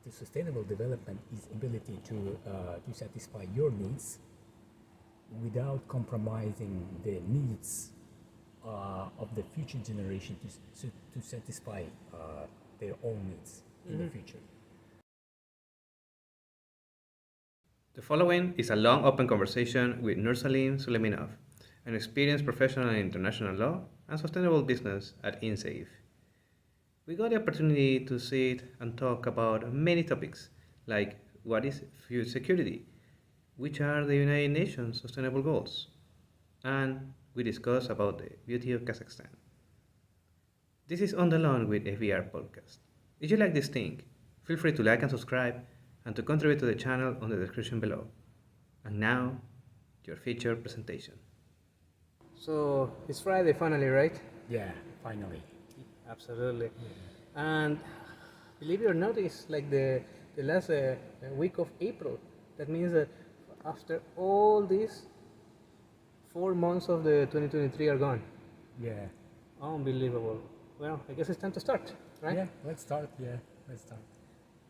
the sustainable development is ability to satisfy your needs without compromising the needs of the future generation to satisfy their own needs in the future. The following is a long open conversation with Nursalim Suleimenov, an experienced professional in international law and sustainable business at INCEIF. We got the opportunity to sit and talk about many topics like what is food security, which are the United Nations Sustainable Goals, and we discuss about the beauty of Kazakhstan. This is On the Lawn with FVR podcast. If you like this thing, feel free to like and subscribe and to contribute to the channel on the description below. And now, your featured presentation. So, it's Friday finally, right? Yeah, finally. Absolutely. And believe it or not, it's like the last week of April. That means that after all these 4 months of the 2023 are gone. Yeah. Unbelievable. Well, I guess it's time to start, right? Yeah, let's start. Yeah, let's start.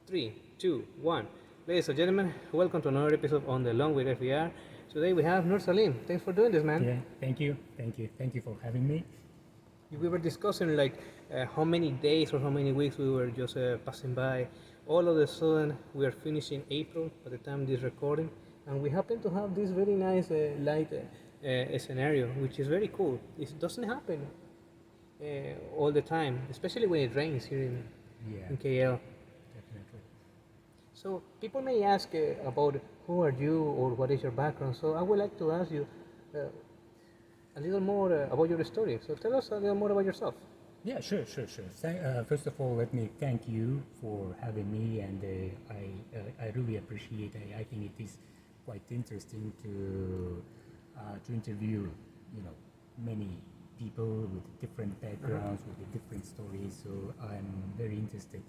3, 2, 1. Ladies and gentlemen, welcome to another episode on The Long with FVR. Today we have Nursalim. Thanks for doing this, man. Yeah, thank you for having me. We were discussing like how many days or how many weeks we were just passing by. All of a sudden, we are finishing April by the time this recording, and we happen to have this very nice light scenario, which is very cool. It doesn't happen all the time, especially when it rains here in KL. Definitely. So people may ask about who are you or what is your background. So I would like to ask you a little more about your story. So tell us a little more about yourself. Yeah, sure. First of all, let me thank you for having me, and I really appreciate it. I think it is quite interesting to interview, many people with different backgrounds, with different stories. So I'm very interested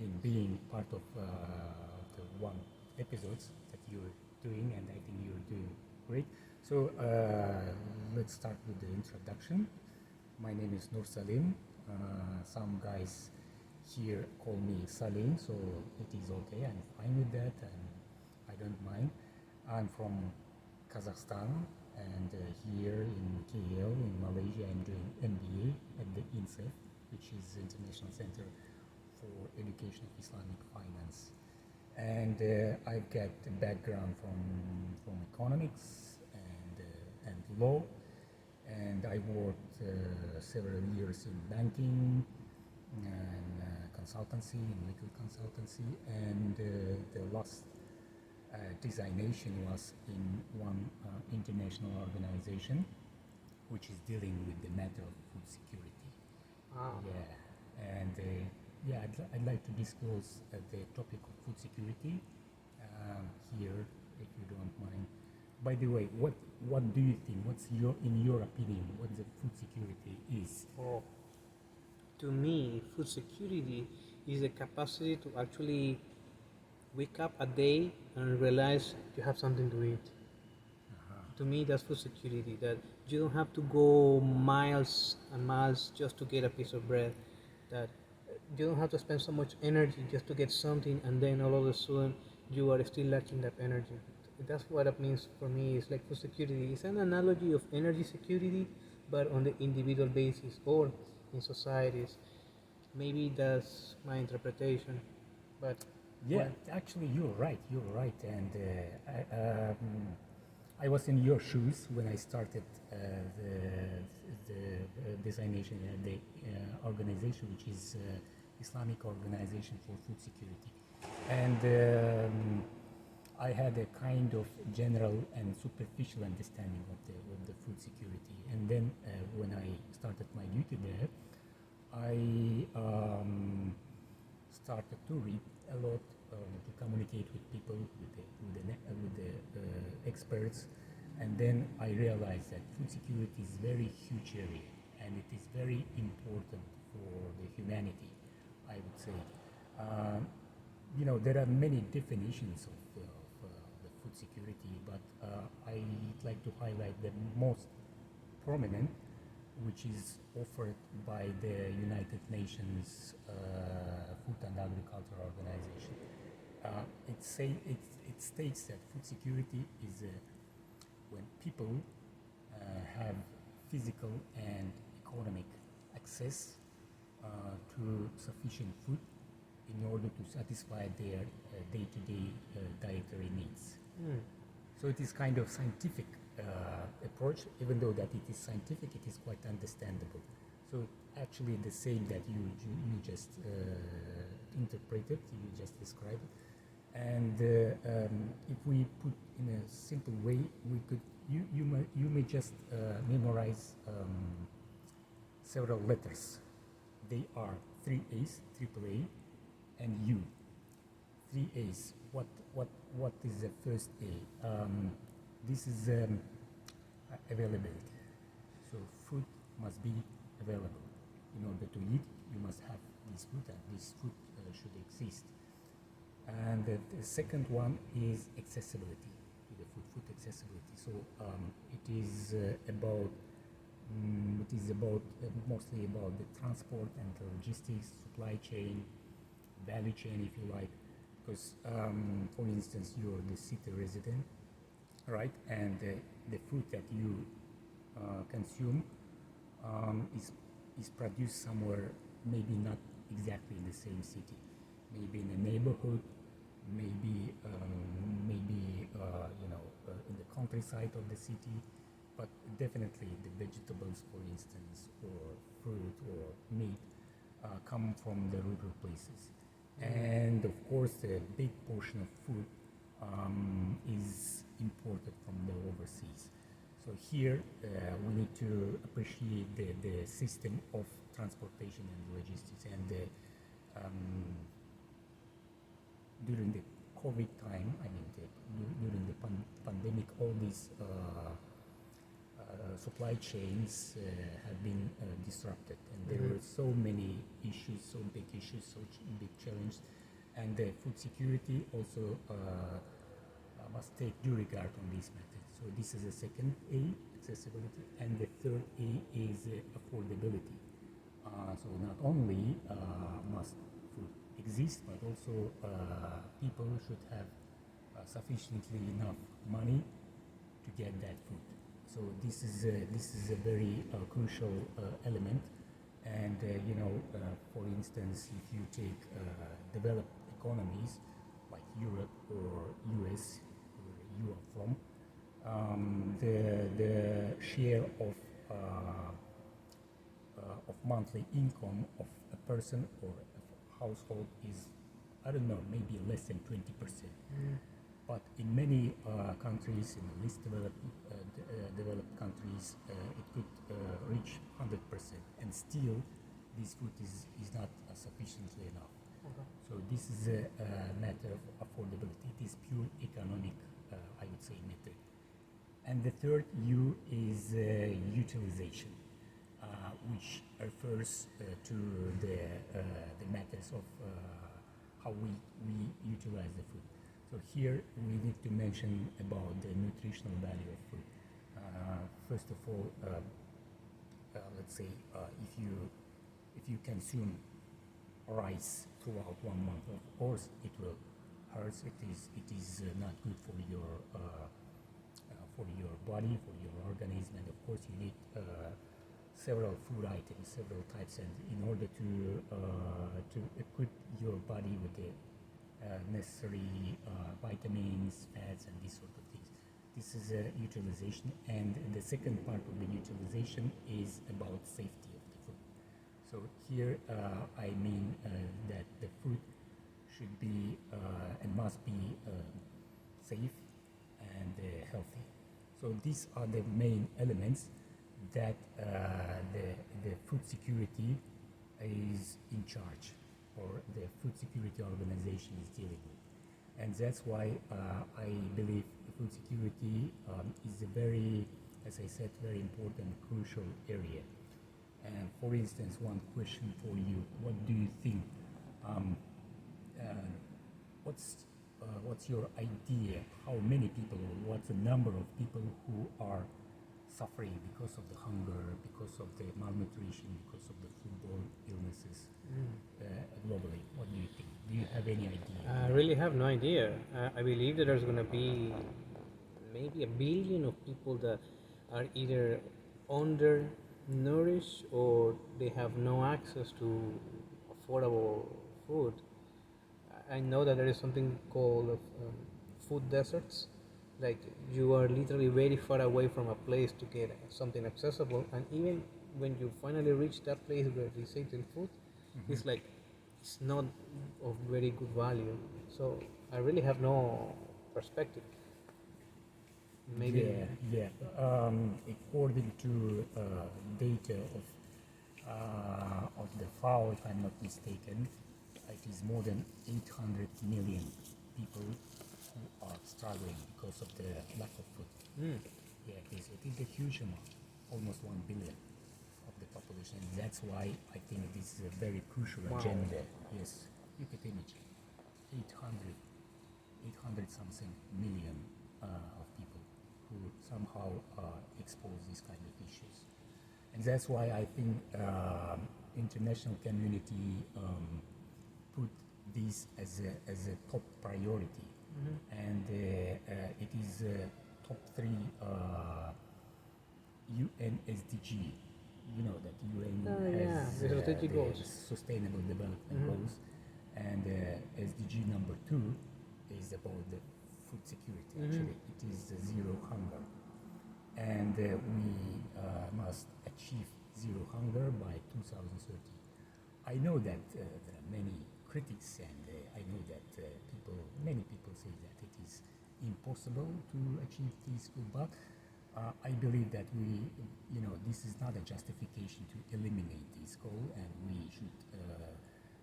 in being part of the one episodes that you're doing, and I think you're doing great. So let's start with the introduction. My name is Nursalim. Some guys here call me Salim, so it is okay. I'm fine with that, and I don't mind. I'm from Kazakhstan, and here in KL, in Malaysia, I'm doing MBA at the INCEIF, which is International Center for Education of Islamic Finance. And I've got a background from economics and law, and I worked several years in banking and consultancy, in legal consultancy, and the last designation was in one international organization which is dealing with the matter of food security. Yeah, and I'd like to disclose the topic of food security here, if you don't mind. By the way, what do you think? In your opinion, what the food security is? Oh, to me, food security is the capacity to actually wake up a day and realize you have something to eat. To me, that's food security. That you don't have to go miles and miles just to get a piece of bread. That you don't have to spend so much energy just to get something, and then all of a sudden you are still lacking that energy. That's what it means for me. It's like food security. It's an analogy of energy security, but on the individual basis or in societies. Maybe that's my interpretation, but yeah, actually, you're right. And I was in your shoes when I started the designation of the organization, which is Islamic Organization for Food Security, and I had a kind of general and superficial understanding of the food security. And then when I started my duty there, I started to read a lot, to communicate with people, with the experts, and then I realized that food security is very huge area, and it is very important for the humanity, I would say. There are many definitions of the food security, but I'd like to highlight the most prominent, which is offered by the United Nations Food and Agriculture Organization. it states that food security is when people have physical and economic access to sufficient food in order to satisfy their day-to-day dietary needs. So it is kind of scientific approach. Even though that it is scientific, it is quite understandable. So actually the same that you just interpreted, you just described it. And if we put in a simple way, we could you may just memorize several letters. They are three A's, triple A, and U. Three A's. What is the first A? This is availability. So food must be available. In order to eat, you must have this food, and this food should exist. And the second one is accessibility to the food accessibility. So it is about mostly about the transport and the logistics, supply chain, value chain, if you like. Because, for instance, you're the city resident, right? And the food that you consume is produced somewhere, maybe not exactly in the same city, maybe in a neighborhood, maybe in the countryside of the city, but definitely the vegetables, for instance, or fruit or meat come from the rural places. And of course, a big portion of food is imported from the overseas. So here we need to appreciate the system of transportation and logistics. And during the COVID time, during the pandemic, all these supply chains have been disrupted, and there were so many issues, so big issues, so big challenges, and the food security also must take due regard on these matters. So this is the second A, accessibility, and the third A is affordability. So not only must food exist, but also people should have sufficiently enough money to get that food. So this is a very crucial element. And for instance, if you take developed economies like Europe or US, where you are from, the share of monthly income of a person or a household is, I don't know, maybe less than 20%. But in many countries, in the least developed countries, it could reach 100%, and still this food is not sufficiently enough. Okay. So this is a matter of affordability. It is pure economic, I would say, method. And the third U is utilization, which refers to the matters of how we utilize the food. So here we need to mention about the nutritional value of food. First of all, let's say if you consume rice throughout 1 month, of course it will hurt. It is not good for your body, for your organism, and of course you need several food items, several types, and in order to equip your body with the necessary vitamins, fats, and these sort of things. This is a utilization, and the second part of the utilization is about safety of the food. So here I mean that the food should be and must be safe and healthy. So these are the main elements that the food security is in charge, or the food security organization is dealing with. And that's why I believe food security is a very, as I said, very important, crucial area. And for instance, one question for you: what do you think? What's your idea? How many people, or what's the number of people who are suffering because of the hunger, because of the malnutrition, because of the foodborne illnesses globally. What do you think? Do you have any idea? I really have no idea. I believe that there's going to be maybe 1 billion of people that are either undernourished or they have no access to affordable food. I know that there is something called food deserts. Like you are literally very far away from a place to get something accessible, and even when you finally reach that place where they certain food, it's like it's not of very good value. So I really have no perspective. Maybe. Yeah. According to data of the FAO, if I'm not mistaken, it is more than 800 million people who are struggling because of the lack of food. Yeah, it is a huge amount, almost 1 billion of the population. That's why I think this is a very crucial agenda. Yes, you could imagine 800 something million of people who somehow expose these kind of issues. And that's why I think international community put this as a top priority. And it is top 3 UN SDG. You know that UN has the strategic goals. Sustainable Development Goals, and SDG number 2 is about the food security. Actually, it is zero hunger, and we must achieve zero hunger by 2030. I know that there are many critics, and I know that many people say that it is impossible to achieve this goal, but I believe that this is not a justification to eliminate this goal, and we should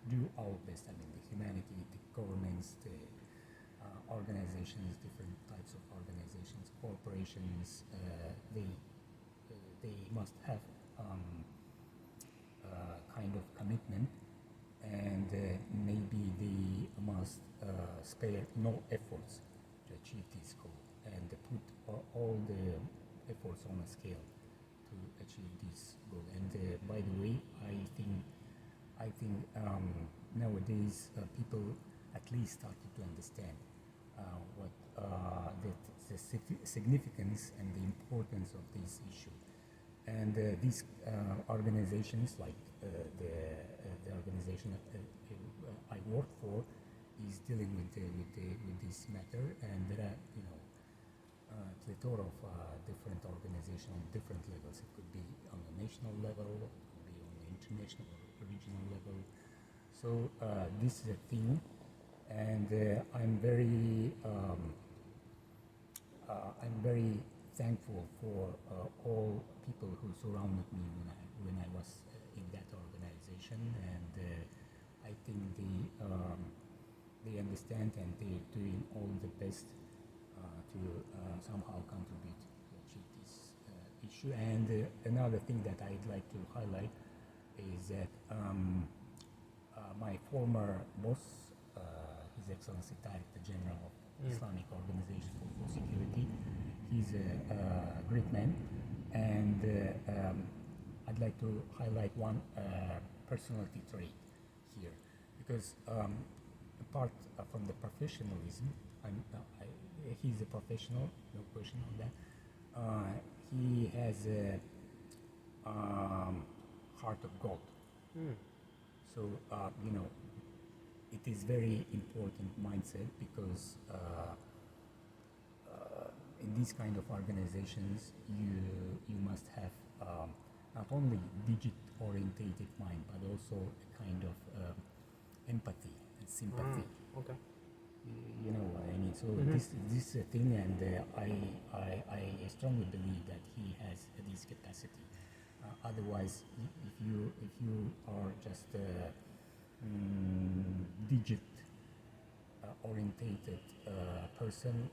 do our best. I mean, the humanity, the governments, the organizations, different types of organizations, corporations, they must have kind of commitment, and maybe they must spare no efforts to achieve this goal, and put all the efforts on a scale to achieve this goal. And by the way, I think nowadays people at least started to understand what the significance and the importance of this issue. And these organizations, like the organization I work for, is dealing with this matter, and there are plethora of different organizations on different levels. It could be on the national level, it could be on the international or regional level. So this is a thing, and I'm very thankful for all people who surrounded me when I was in that organization, and I think they understand, and they're doing all the best to somehow contribute to achieve this issue. And another thing that I'd like to highlight is that my former boss, His Excellency Director General of Islamic Organization for Food Security, he's a great man, and I'd like to highlight one personality trait here, because apart from the professionalism, he's a professional, no question on that. He has a heart of gold. So it is very important mindset, because in these kind of organizations, you must have not only digit-orientated mind, but also a kind of empathy and sympathy. Okay. You know what I mean? So this is a thing, and I strongly believe that he has this capacity. Otherwise, if you are just a digit orientated person,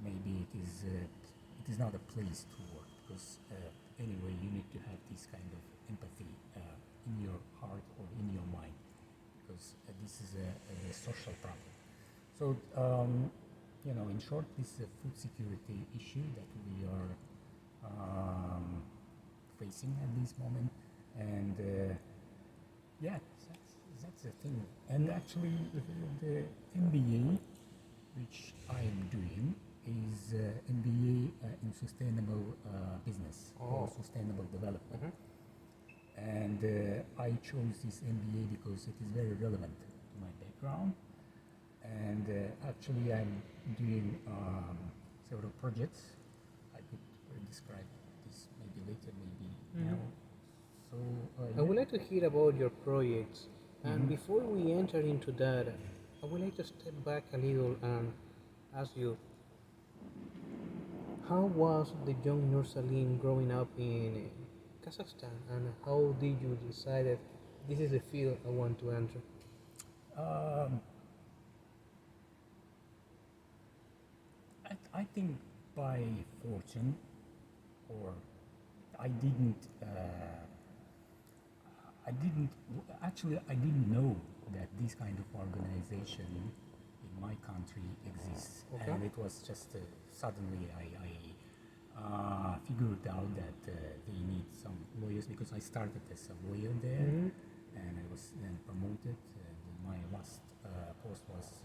maybe it is not a place to work, because anyway you need to have this kind of empathy in your heart or in your mind, because this is a social problem. So in short, this is a food security issue that we are facing at this moment, and yeah, that's the thing. And actually, the MBA which I'm doing is MBA in sustainable business or sustainable development. And I chose this MBA because it is very relevant to my background. And actually, I'm doing several projects. I could describe this maybe later, maybe now. So I would like to hear about your projects. And before we enter into that, I would like to step back a little and ask you, how was the young Nursalim growing up in Kazakhstan, and how did you decide that this is the field I want to enter? Um, I think by fortune, or I didn't. I didn't know that this kind of organization in my country exists, Okay. and it was just suddenly I figured out that they need some lawyers because I started as a lawyer there, and I was then promoted. And my last post was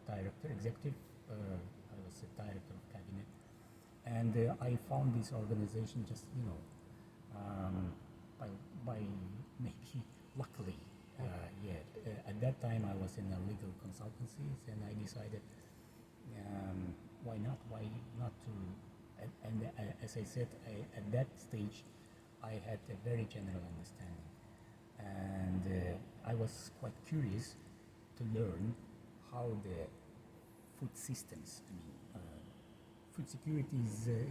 director, executive. I was a director of cabinet, and I found this organization just by by maybe luckily. At that time I was in a legal consultancies, and I decided why not to, and as I said, at that stage I had a very general understanding, and I was quite curious to learn how the food systems, food security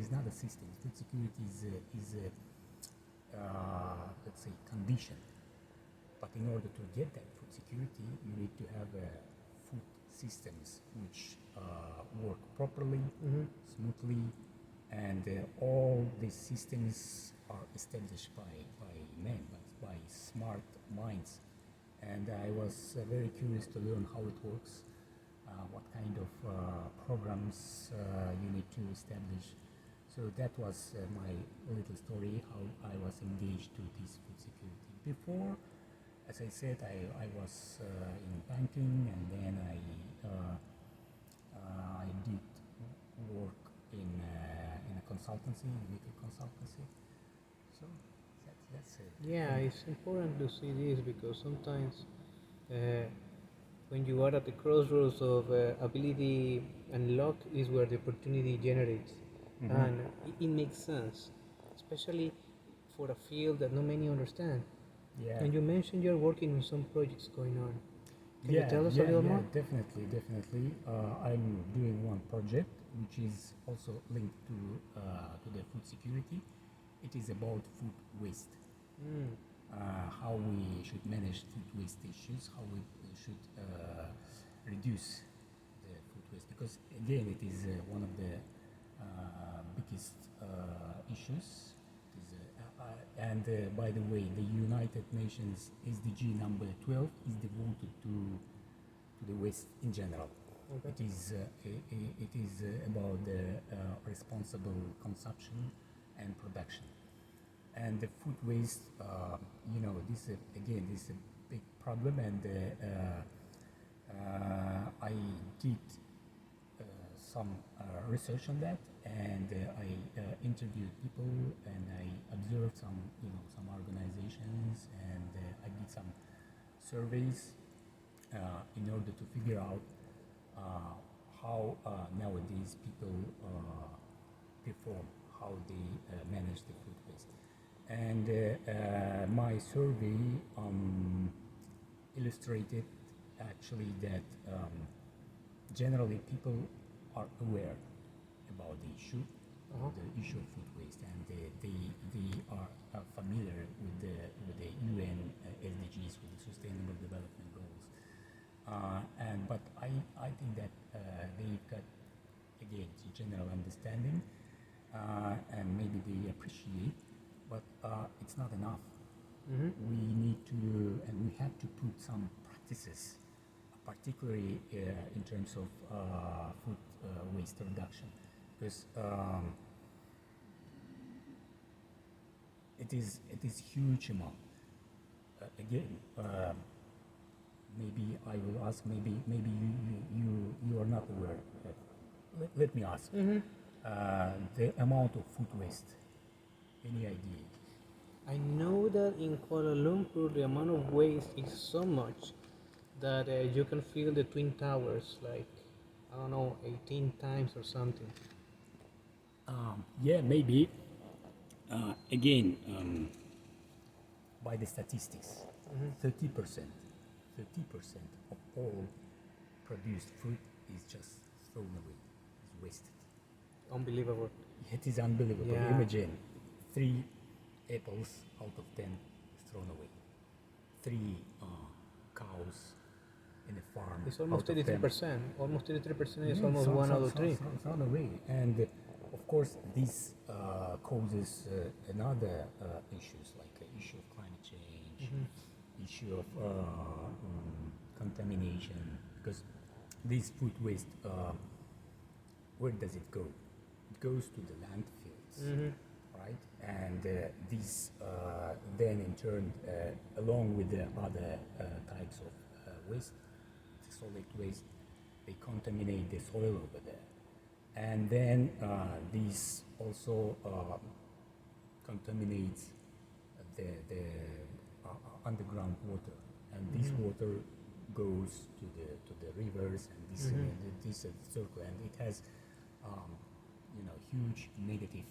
is not a system. Food security is a let's say condition. But in order to get that food security, you need to have food systems which work properly, smoothly, and all these systems are established by men, but by smart minds. And I was very curious to learn how it works, what kind of programs you need to establish. So that was my little story, how I was engaged to this food security. Before, as I said, I was in banking, and then I did work in a consultancy, legal consultancy. So that's it. Yeah, it's important to see this because sometimes when you are at the crossroads of ability and luck is where the opportunity generates, and it makes sense, especially for a field that not many understand. Yeah. And you mentioned you're working on some projects going on. Can you tell us a little more? Definitely. I'm doing one project which is also linked to the food security. It is about food waste. How we should manage food waste issues, how we should reduce the food waste, because again it is one of the biggest issues. And by the way, the United Nations SDG number 12 is devoted to the waste in general. Okay. It is about the responsible consumption and production. And the food waste, this is a big problem, and I did some research on that, and I interviewed people, and I observed some organizations, and I did some surveys in order to figure out how nowadays people perform, how they manage the food waste. And my survey illustrated actually that generally people are aware about the issue of food waste, and they are familiar with the UN SDGs, with the Sustainable Development Goals. But I think that they've got, again, the general understanding, and maybe they appreciate, but it's not enough. We need to, and we have to put some practices particularly in terms of food waste reduction, because it is huge amount. Again, maybe I will ask. Maybe you are not aware. Let me ask. The amount of food waste. Any idea? I know that in Kuala Lumpur the amount of waste is so much that you can feel the Twin Towers like, I don't know, 18 times or something. Yeah, maybe. Again, by the statistics, 30%, 30% of all produced food is just thrown away, is wasted. Unbelievable. It is unbelievable. Yeah. Imagine 3 apples out of 10 is thrown away. 3 cows in a farm. It's almost out of 10. 83%. Almost 83% is Yeah, almost one out of three. thrown away. And of course, this causes another issues like the issue of climate change, issue of contamination. Because this food waste, where does it go? It goes to the landfills, right? And these then in turn, along with the other types of waste, solid waste, they contaminate the soil over there. And then this also contaminates the underground water, and this water goes to the rivers, and this circle, and it has huge negative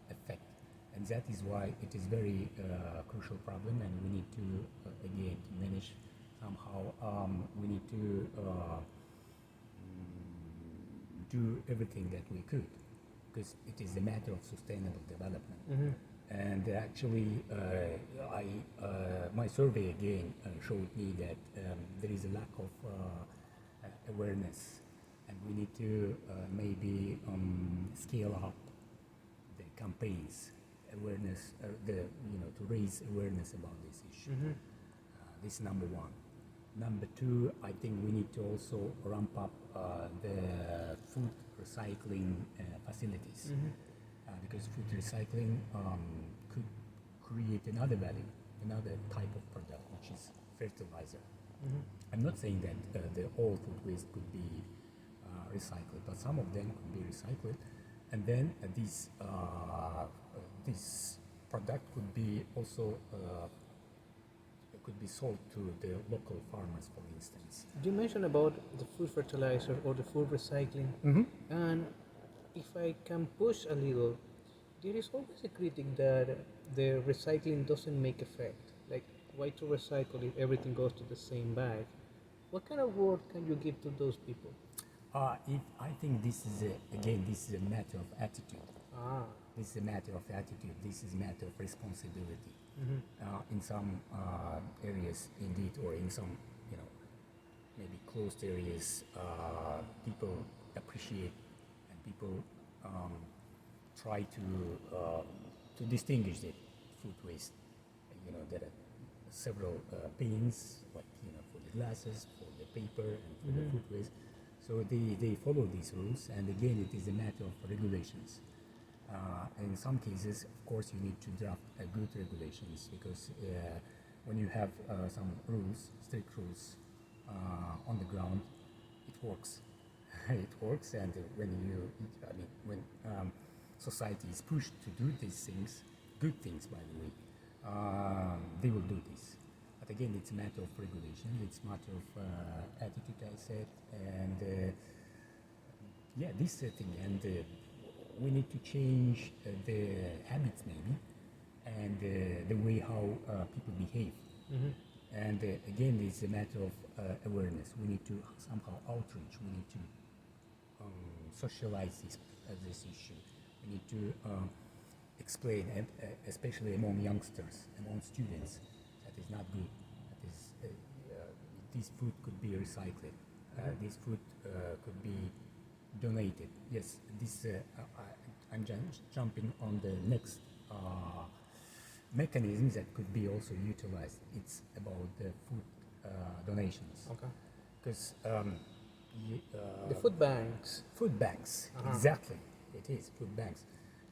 effect, and that is why it is very crucial problem, and we need to again to manage somehow. We need to do everything that we could, because it is a matter of sustainable development. And actually, my survey again showed me that there is a lack of awareness, and we need to maybe scale up the campaigns, awareness, to raise awareness about this issue. This is number one. Number two, I think we need to also ramp up the food recycling facilities, because food recycling could create another value, another type of product, which is fertilizer. I'm not saying that the all food waste could be recycled, but some of them could be recycled, and then this product could be also could be sold to the local farmers, for instance. You mentioned about the food fertilizer or the food recycling, and if I can push a little, there is always a critic that the recycling doesn't make effect. Like, why to recycle if everything goes to the same bag? What kind of word can you give to those people? I think this is this is a matter of attitude. This is a matter of attitude. This is a matter of responsibility. In some areas, indeed, or in some maybe closed areas, people appreciate, and people try to distinguish the food waste. There are several bins, like for the glasses, for the paper, and for the food waste. So they follow these rules, and again, it is a matter of regulations. In some cases, of course, you need to draft good regulations, because when you have some rules, strict rules on the ground, it works. It works, and when society is pushed to do these things, good things, by the way, they will do this. But again, it's a matter of regulation. It's a matter of attitude, I said, and this thing, and we need to change the habits maybe, and the way how people behave. And again, it's a matter of awareness. We need to somehow outreach. We need to socialize this issue. We need to explain, and especially among youngsters, among students, that is not good. That is, this food could be recycled. This food could be donated. Yes, this I'm jumping on the next mechanisms that could be also utilized. It's about the food donations. Okay. because The food banks. food banks, Uh-huh. exactly, it is food banks.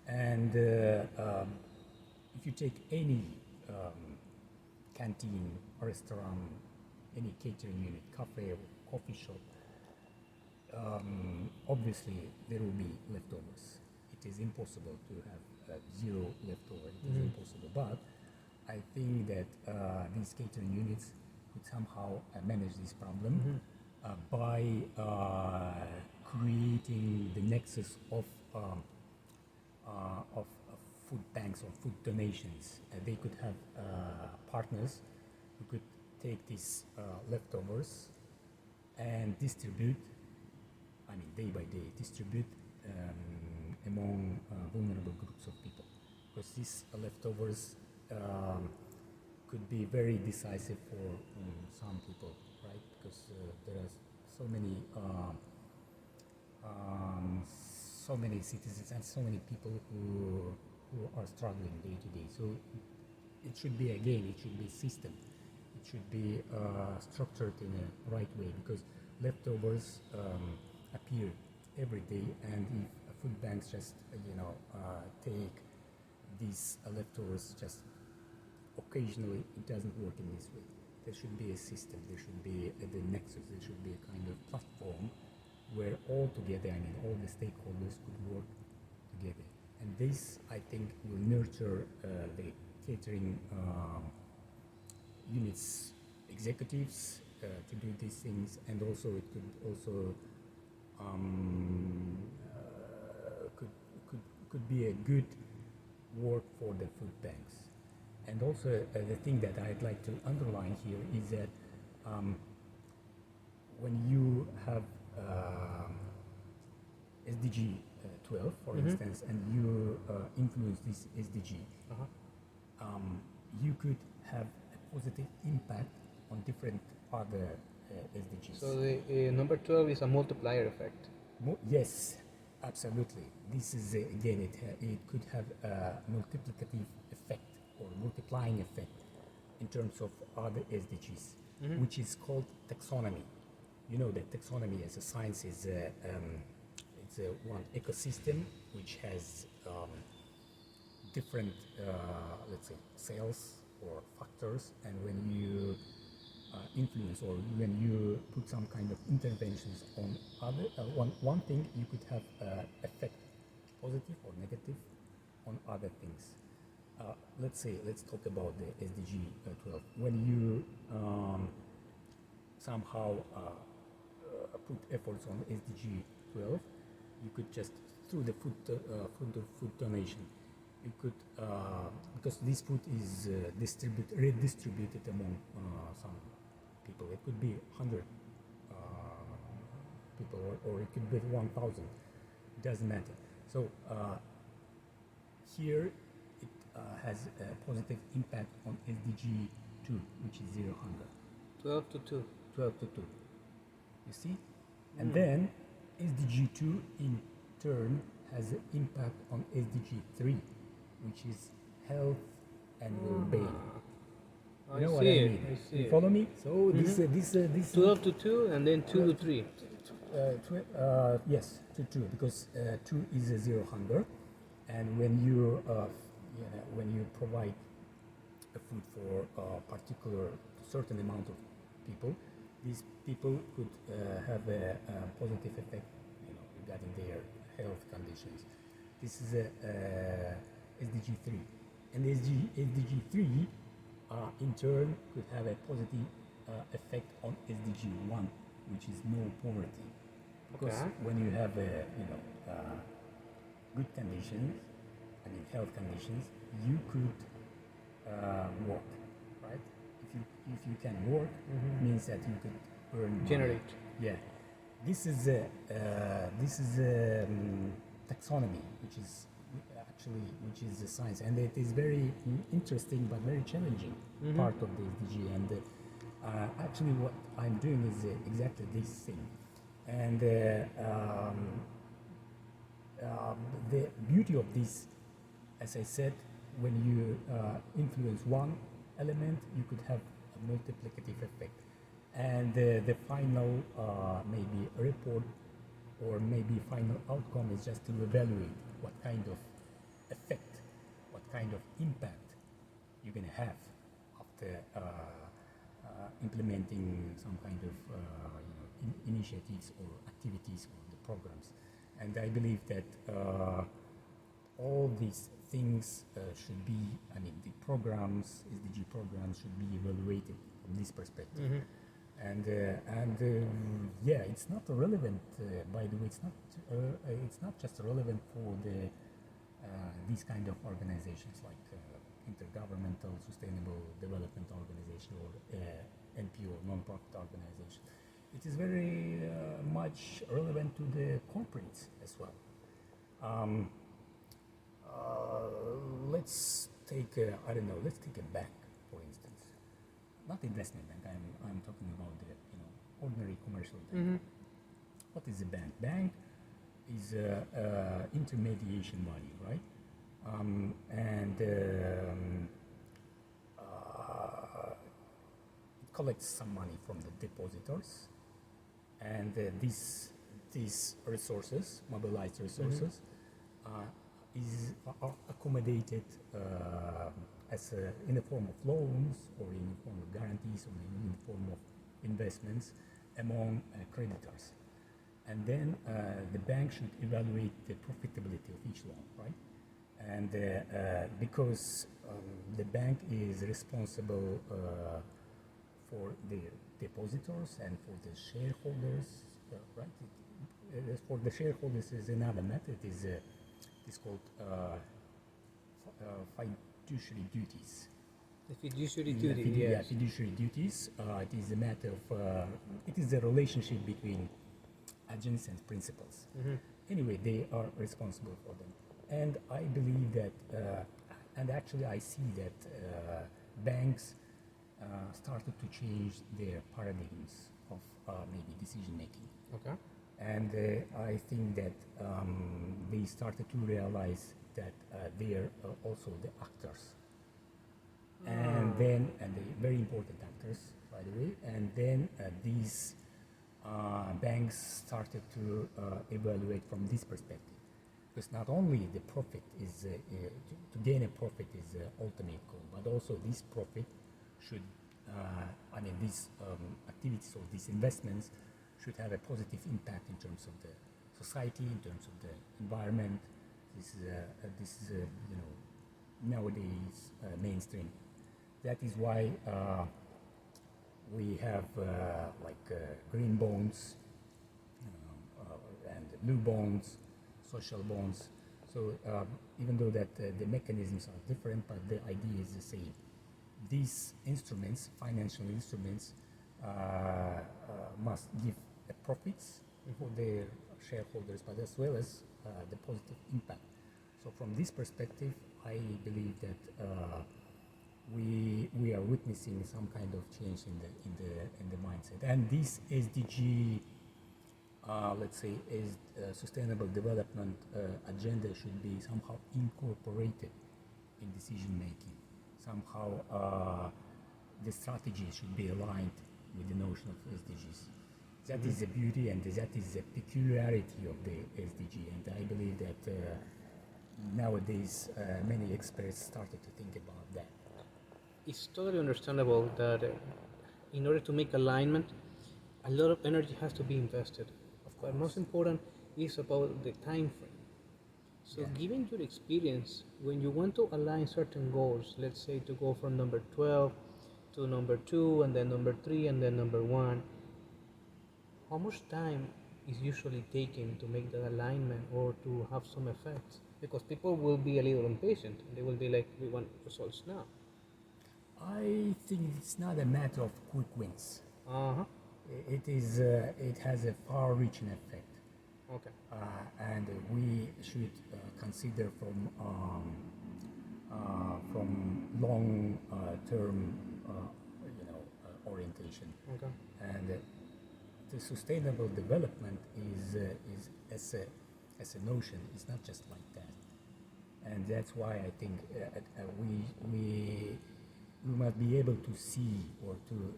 And if you take any canteen, restaurant, any catering unit, cafe, or coffee shop, obviously there will be leftovers. It is impossible to have zero leftover. It is impossible. But I think that these catering units could somehow manage this problem by creating the nexus of food banks or food donations. They could have partners who could take these leftovers and distribute, I mean day by day, distribute among vulnerable groups of people. Because these leftovers could be very decisive for some people, right? Because there are so many citizens and so many people who are struggling day to day. So it should be, again, it should be system. It should be structured in a right way, because leftovers appear every day, and if food banks just take these leftovers just occasionally, it doesn't work in this way. There should be a system, there should be the nexus, there should be a kind of platform where all together, I mean all the stakeholders could work together. And this, I think, will nurture the catering units executives to do these things, and also it could also could be a good work for the food banks. And also the thing that I'd like to underline here is that when you have SDG 12, for instance, and you influence this SDG, you could have a positive impact on different other SDGs. So the number 12 is a multiplier effect. Yes, absolutely. This is again, it could have a multiplicative effect or multiplying effect in terms of other SDGs, which is called taxonomy. You know that taxonomy as a science is it's one ecosystem which has different, let's say, cells or factors, and when you influence or when you put some kind of interventions on other one thing, you could have effect, positive or negative, on other things. Let's talk about the SDG 12. When you somehow put efforts on SDG 12, you could just through the food donation, you could because this food is redistributed among some people. It could be 100 people, or it could be 1,000. It doesn't matter. So here it has a positive impact on SDG 2, which is 0 hunger. 12 to 2. 12 to 2. You see? And then SDG 2 in turn has an impact on SDG 3, which is health and well-being. You know what I mean? I see. You follow me? So this 12 to 2 and then 2 to 3. yes, to 2, because 2 is a 0 hunger, and when you provide a food for a particular certain amount of people, these people could have a positive effect, regarding their health conditions. This is a SDG 3, and SDG 3 in turn could have a positive effect on SDG 1, which is no poverty. Because when you have good conditions, I mean health conditions, you could work, right? If you can work, means that you could earn money. Generate. Yeah, this is taxonomy, which is a science, and it is very interesting but very challenging part of the SDG. And actually, what I'm doing is exactly this thing. And the beauty of this, as I said, when you influence one element, you could have a multiplicative effect. and the final maybe report or maybe final outcome is just to evaluate what kind of effect, what kind of impact you're going to have after implementing some kind of initiatives or activities or the programs. And I believe that all these things should be, I mean, the programs, SDG programs should be evaluated from this perspective. Yeah, it's not relevant. By the way, it's not just relevant for these kind of organizations like intergovernmental sustainable development organization or NPO, non-profit organization. It is very much relevant to the corporates as well. Let's take I don't know. Let's take a bank, for instance. Not investment bank. I'm talking about the ordinary commercial bank. What is a bank? Bank is a intermediation body, right? It collects some money from the depositors, and these resources, mobilized resources, are accommodated as in the form of loans or in the form of guarantees or in the form of investments among creditors. And then the bank should evaluate the profitability of each loan, right? And because the bank is responsible for the depositors and for the shareholders, right? For the shareholders is another method. It's called fiduciary duties. The fiduciary duty, yes. Fiduciary duties. It is a matter of it is the relationship between agents and principals. Anyway, they are responsible for them, and I believe that, and actually I see that banks started to change their paradigms of maybe decision making. Okay. And I think that they started to realize that they are also the actors, and then the very important actors, by the way. And then these banks started to evaluate from this perspective, because not only the profit is to gain a profit is the ultimate goal, but also this profit should, I mean, these activities or these investments should have a positive impact in terms of the society, in terms of the environment. This is nowadays mainstream. That is why we have green bonds and blue bonds, social bonds. So even though that the mechanisms are different, but the idea is the same. These instruments, financial instruments, must give profits for their shareholders, but as well as the positive impact. So from this perspective, I believe that we are witnessing some kind of change in the mindset. And this SDG, let's say, is sustainable development agenda should be somehow incorporated in decision making. Somehow the strategy should be aligned with the notion of SDGs. That is the beauty and that is the peculiarity of the SDG. And I believe that nowadays many experts started to think about that. It's totally understandable that in order to make alignment, a lot of energy has to be invested. Of course, most important is about the time frame. So, given your experience, when you want to align certain goals, let's say to go from number 12 to number 2, and then number 3, and then number 1, how much time is usually taken to make that alignment or to have some effects? Because people will be a little impatient and they will be like, we want results now. I think it's not a matter of quick wins. It is. It has a far-reaching effect. Okay. And we should consider from long-term, orientation. Okay. And the sustainable development is as a notion. It's not just like that. And that's why I think we must be able to see or to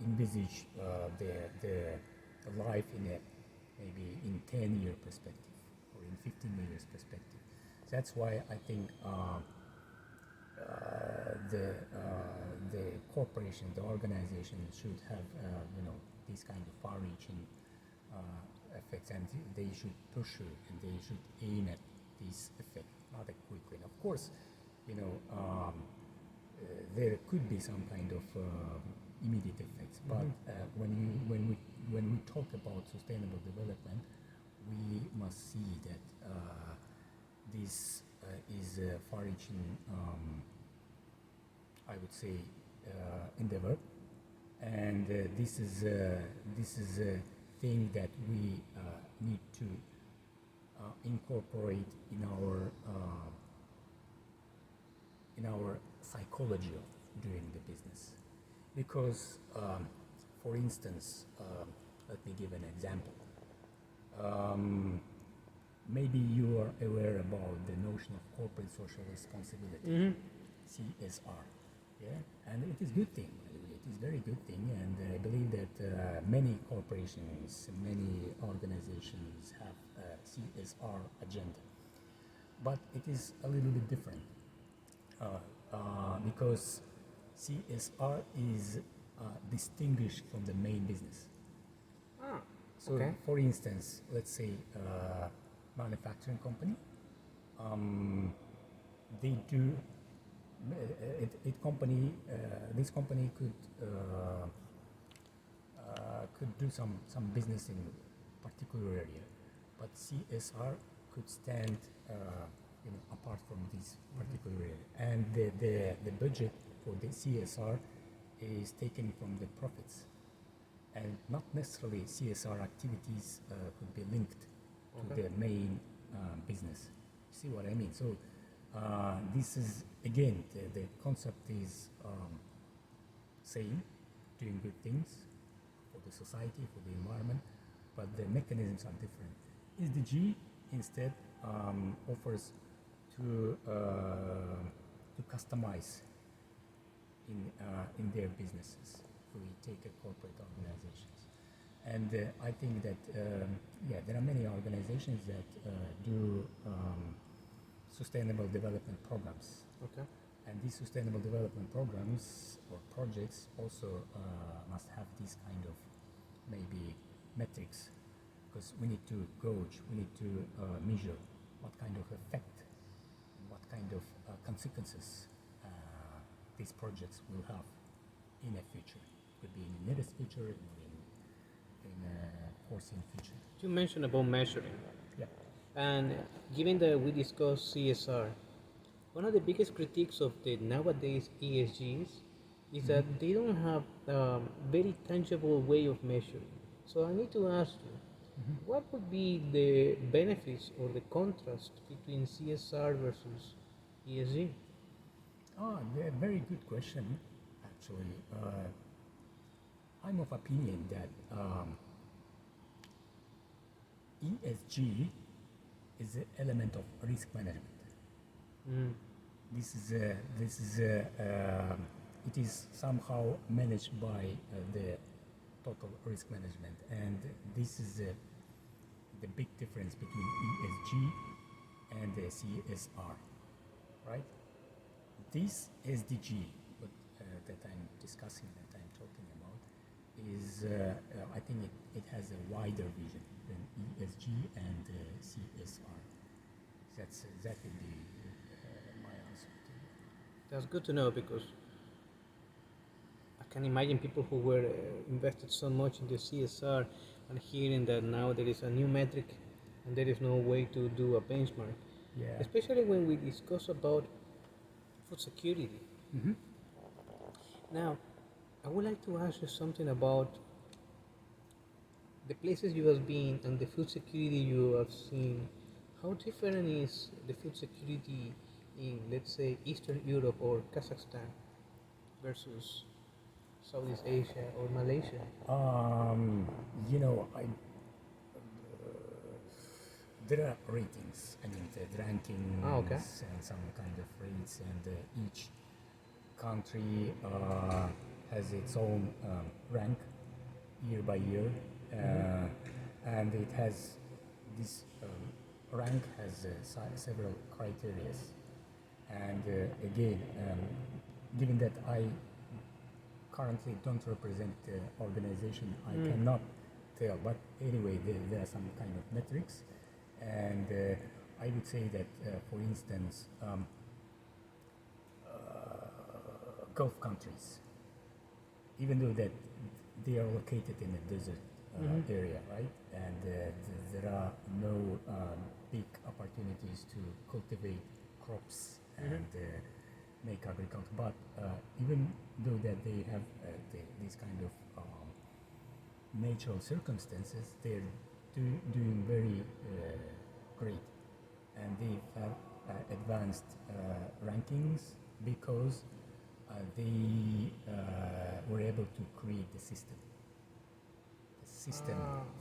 envisage the life in a maybe in 10-year perspective or in 15 years perspective. That's why I think the corporation, the organization should have these kind of far-reaching effects, and they should pursue and they should aim at this effect rather quickly. And of course, there could be some kind of immediate effects, but when we talk about sustainable development, we must see that this is a far-reaching, I would say, endeavor, and this is a thing that we need to incorporate in our psychology of doing the business. Because, for instance, let me give an example. Maybe you are aware about the notion of corporate social responsibility, CSR. Yeah, and it is good thing. By the way, it is very good thing, and I believe that many corporations, many organizations have a CSR agenda, but it is a little bit different because CSR is distinguished from the main business. So, okay. for instance, let's say manufacturing company, they do. This company could do some business in particular area, but CSR could stand apart from this particular area, and the budget for the CSR is taken from the profits, and not necessarily CSR activities could be linked to the main business. See what I mean? So this is again the concept is same, doing good things for the society, for the environment, but the mechanisms are different. SDG instead offers to customize in their businesses. We take a corporate organizations, and I think that there are many organizations that do sustainable development programs. Okay. And these sustainable development programs or projects also must have these kind of maybe metrics, because we need to gauge, we need to measure what kind of effect and what kind of consequences these projects will have in a future. It could be in the nearest future or in a foreseen future. You mentioned about measuring. Yeah. And given that we discussed CSR, one of the biggest critiques of the nowadays ESGs is that they don't have a very tangible way of measuring. So I need to ask you, what would be the benefits or the contrast between CSR versus ESG? Very good question, actually. I'm of opinion that ESG is an element of risk management. It is somehow managed by the total risk management, and this is the big difference between ESG and the CSR, right? This SDG, that I'm discussing, that I'm talking about, is I think it has a wider vision than ESG and CSR. That would be my answer to you. That's good to know, because I can imagine people who were invested so much in the CSR and hearing that now there is a new metric and there is no way to do a benchmark. Yeah. Especially when we discuss about food security. Now, I would like to ask you something about the places you have been and the food security you have seen. How different is the food security in, let's say, Eastern Europe or Kazakhstan versus Southeast Asia or Malaysia? There are ratings. I mean, the rankings okay. and some kind of rates, and each country has its own rank year by year, and it has this rank has several criteria. And again, given that I currently don't represent the organization, I cannot tell. But anyway, there are some kind of metrics, and I would say that, for instance, Gulf countries, even though that they are located in a desert area, right, and there are no big opportunities to cultivate crops and make agriculture, but even though that they have these kind of natural circumstances, they're doing very great, and they have advanced rankings because they were able to create the system,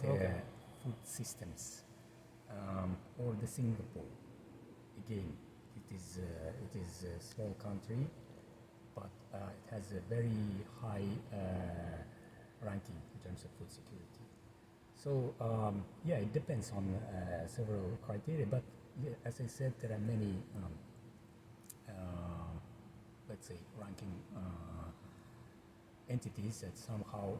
the okay. food systems, or the Singapore. Again, it is a small country, but it has a very high ranking in terms of food security. So yeah, it depends on several criteria, but yeah, as I said, there are many, let's say, ranking entities that somehow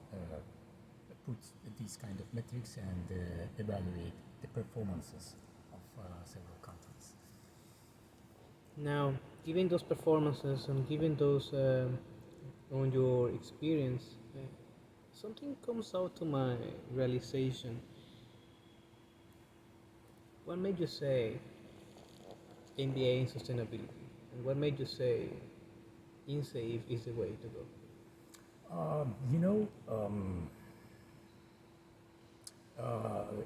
put these kind of metrics and evaluate the performances of several countries. Now, given those performances and given those on your experience, something comes out to my realization. What made you say MBA in sustainability, and what made you say INCEIF is the way to go? You know,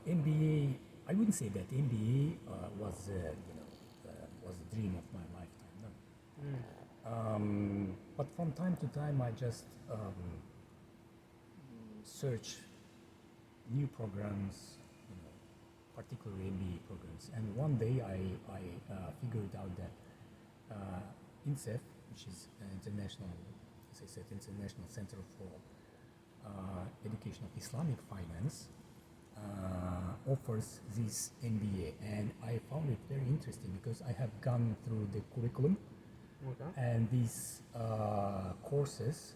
MBA. I wouldn't say that MBA was was a dream of my lifetime. No. But from time to time, I just search new programs, particularly MBA programs. And one day I figured out that INCEIF, which is an international, as I said, International Center for Education of Islamic Finance, offers this MBA, and I found it very interesting because I have gone through the curriculum, and these courses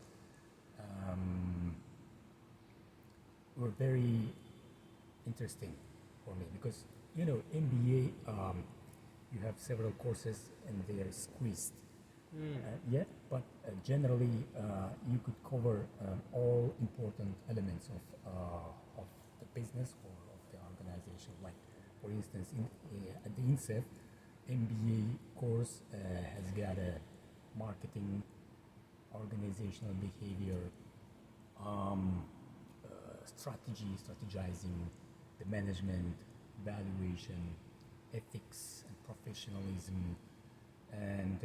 were very interesting for me because MBA, you have several courses and they are squeezed. Yeah, but generally you could cover all important elements of the business or of the organization. Like, for instance, at the INCEIF, MBA course has got a marketing, organizational behavior, strategizing, the management, valuation, ethics and professionalism, and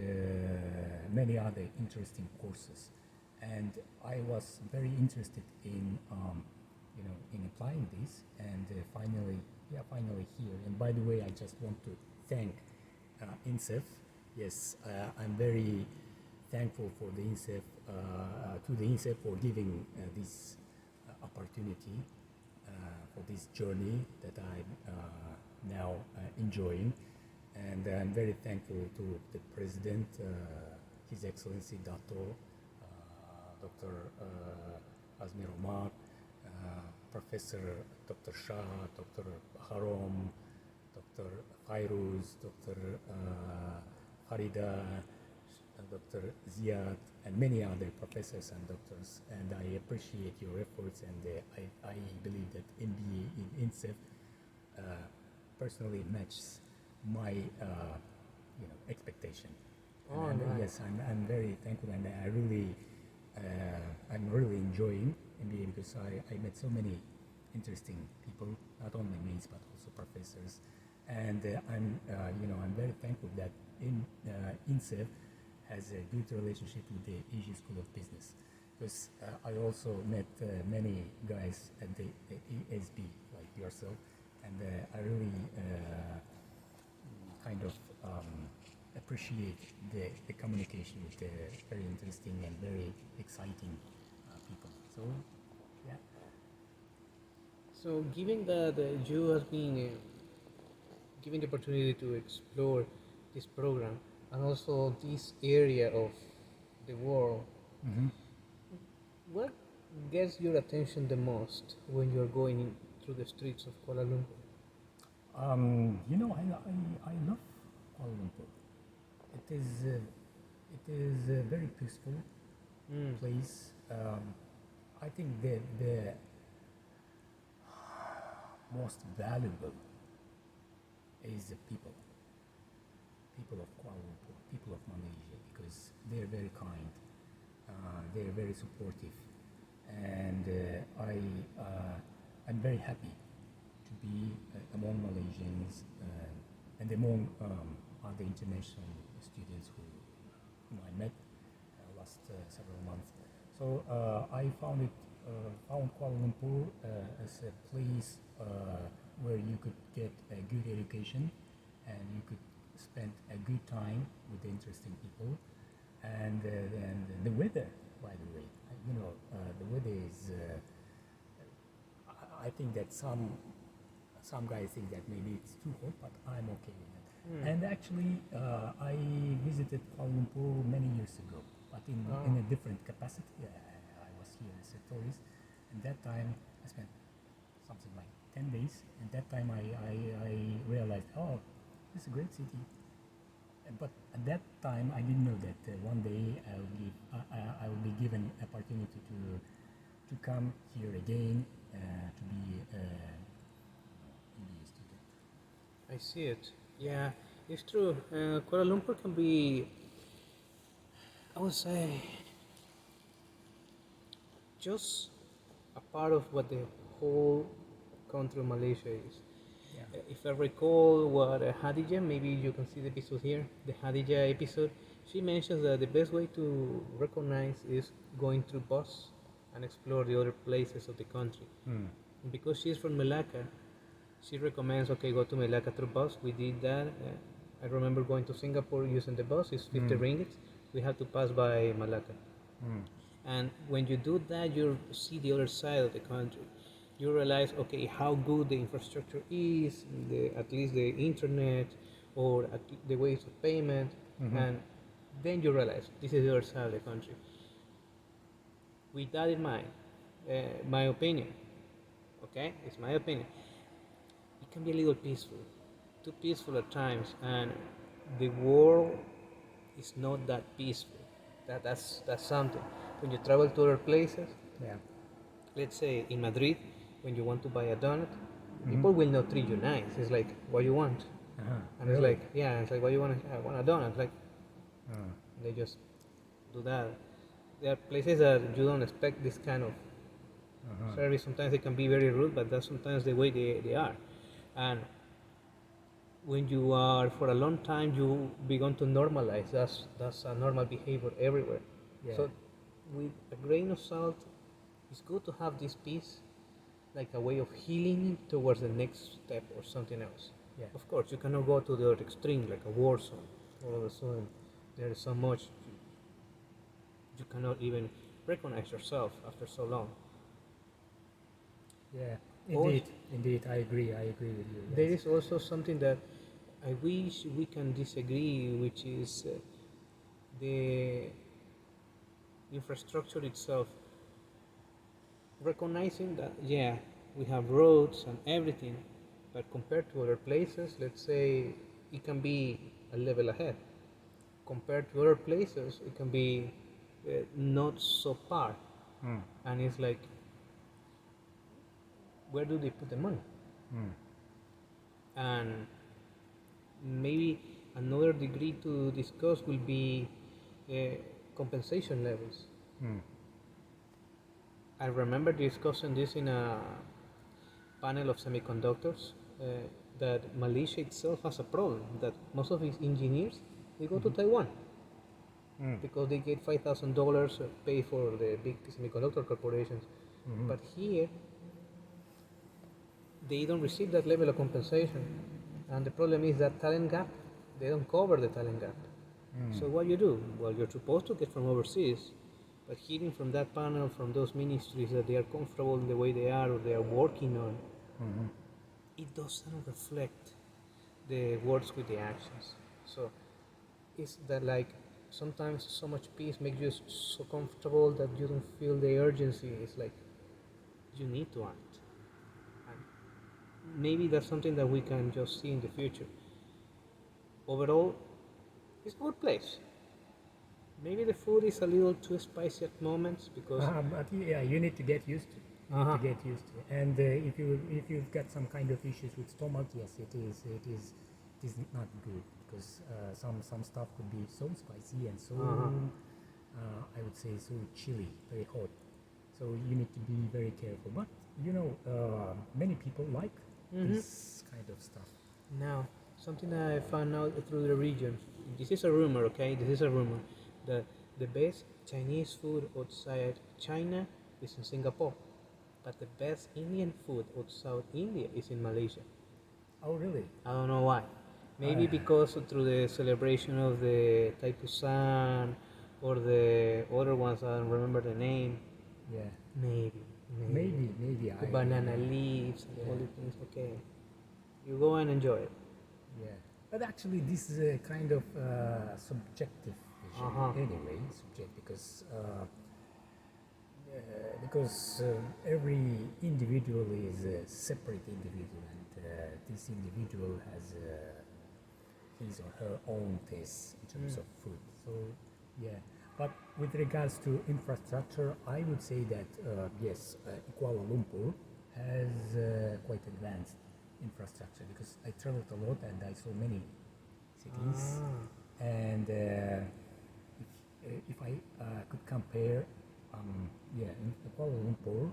many other interesting courses. And I was very interested in in applying this, and finally here. And by the way, I just want to thank INCEIF. Yes, I'm very thankful for the INCEIF, to the INCEIF for giving this opportunity for this journey that I'm now enjoying. And I'm very thankful to the President, His Excellency Dr. Azmi Omar, Professor Dr. Shah, Dr. Harom, Dr. Fairuz, Dr. Farida, Dr. Ziad, and many other professors and doctors. And I appreciate your efforts, and I believe that MBA in INCEIF personally matches my expectation. And yes, I'm very thankful, and I'm really enjoying MBA because I met so many interesting people, not only mates but also professors, and I'm very thankful that INCEIF has a good relationship with the Asia School of Business, because I also met many guys at the ESB like yourself, and I really kind of appreciate the communication with the very interesting and very exciting people. So, yeah. So, given that you have been given the opportunity to explore this program and also this area of the world, what gets your attention the most when you're going through the streets of Kuala Lumpur? I love Kuala Lumpur. It is a very peaceful place. I think the most valuable is the people of Kuala Lumpur, people of Malaysia, because they're very kind, they're very supportive, and I'm very happy to be among Malaysians and among other international students whom I met last several months. So I found Kuala Lumpur as a place where you could get a good education and you could spend a good time with interesting people, and the weather, by the way, the weather is. I think that some guys think that maybe it's too hot, but I'm okay with it. And actually, I visited Kuala Lumpur many years ago, but in a different capacity. I was here as a tourist, and that time I spent something like 10 days. And that time I realized, oh, it's a great city. But at that time, I didn't know that one day I will be given opportunity to come here again to be MBA student. I see it. Yeah, it's true. Kuala Lumpur can be, I would say, just a part of what the whole country of Malaysia is. Yeah. If I recall what Hadija, maybe you can see the episode here, the Hadija episode, she mentions that the best way to recognize is going through bus and explore the other places of the country. Because she's from Malacca, she recommends, okay, go to Malacca through bus. We did that. I remember going to Singapore using the bus. It's 50 ringgits. We have to pass by Malacca. And when you do that, you see the other side of the country. You realize, okay, how good the infrastructure is, at least the internet, or the ways of payment, and then you realize this is the other side of the country. With that in mind, my opinion, okay, it's my opinion, it can be a little peaceful, too peaceful at times, and the world is not that peaceful. That's something. When you travel to other places, Yeah. let's say in Madrid, when you want to buy a donut, people will not treat you nice. It's like, what you want? And it's like, yeah, it's like, what you want? I want a donut. Like, they just do that. There are places that you don't expect this kind of service. Sometimes they can be very rude, but that's sometimes the way they are. And when you are for a long time, you begin to normalize. That's a normal behavior everywhere. Yeah. So, with a grain of salt, it's good to have this piece, like a way of healing towards the next step or something else. Yeah. Of course, you cannot go to the other extreme, like a war zone. All of a sudden, there is so much you cannot even recognize yourself after so long. Yeah. Also- Indeed, I agree with you. Yes. There is also something that I wish we can disagree, which is the infrastructure itself. Recognizing that, yeah, we have roads and everything, but compared to other places, let's say it can be a level ahead. Compared to other places, it can be not so far. And it's like, where do they put the money? And maybe another degree to discuss will be compensation levels. I remember discussing this in a panel of semiconductors, that Malaysia itself has a problem, that most of its engineers, they go to Taiwan because they get $5,000 pay for the big semiconductor corporations. But here, they don't receive that level of compensation. And the problem is that talent gap they don't cover the talent gap. So what you do? Well, you're supposed to get from overseas, but hearing from that panel, from those ministries that they are comfortable in the way they are or they are working on, it doesn't reflect the words with the actions. So it's that like sometimes so much peace makes you so comfortable that you don't feel the urgency. It's like you need to act. And maybe that's something that we can just see in the future. Overall, it's a good place. Maybe the food is a little too spicy at moments because But yeah, you need to get used to. To get used to. And if you've got some kind of issues with stomach, yes, it is not good because some stuff could be so spicy and so I would say so chilly, very hot. So you need to be very careful. But many people like this kind of stuff. now something that I found out through the region. This is a rumor, okay? This is a rumor. The best Chinese food outside China is in Singapore, but the best Indian food outside India is in Malaysia. Oh, really? I don't know why. Maybe because through the celebration of the Taipusan or the other ones, I don't remember the name. Yeah. Maybe. Maybe. The banana leaves and all these things. Okay, you go and enjoy it. Yeah. But actually, this is a kind of subjective vision anyway. Because every individual is a separate individual, and this individual has his or her own taste in terms of food. So, yeah. But with regards to infrastructure, I would say that yes, Kuala Lumpur has quite advanced infrastructure because I traveled a lot and I saw many cities. And if I could compare, in Kuala Lumpur,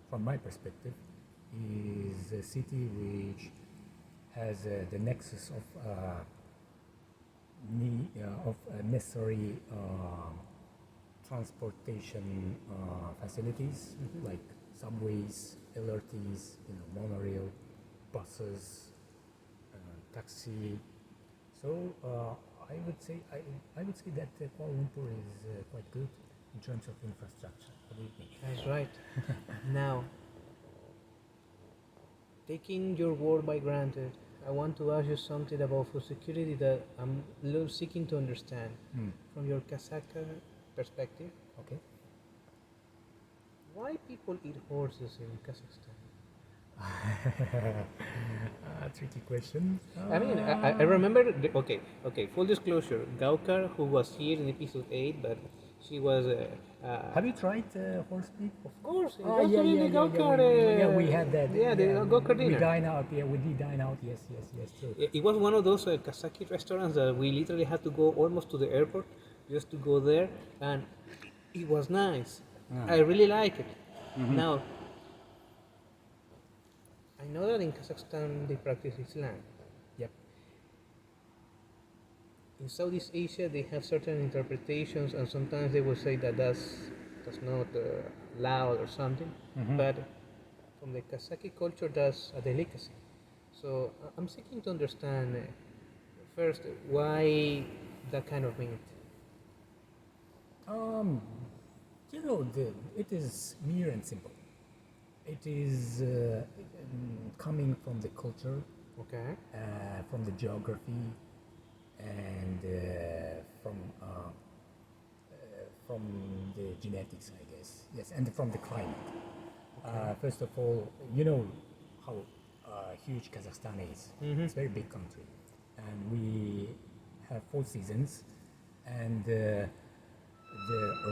from my perspective, is a city which has the nexus of necessary transportation facilities like subways, LRTs, monorail, buses, taxi. So I would say that Kuala Lumpur is quite good in terms of infrastructure. What do you think? That's right. Now, taking your word by granted, I want to ask you something about food security that I'm seeking to understand from your Kazakh perspective. Okay. Why people eat horses in Kazakhstan? Tricky question. I mean, I remember. Okay. Full disclosure: Gaukar, who was here in episode 8, but she was. Have you tried horse meat? Of course, it Oh, was during the Gaukar. We had that. Yeah, the Gaukar We dinner. dine out. Yeah, we did dine out. Yes, true. It was one of those Kazakh restaurants that we literally had to go almost to the airport just to go there, and it was nice. I really like it. Now, I know that in Kazakhstan they practice Islam. Yep. In Southeast Asia, they have certain interpretations, and sometimes they will say that that's not allowed or something. But from the Kazakh culture, that's a delicacy. So I'm seeking to understand first why that kind of meat. It is mere and simple. It is coming from the culture, Okay. from the geography, and from the genetics, I guess. Yes, and from the climate. First of all, you know how huge Kazakhstan is. It's a very big country, and we have 4 seasons, and the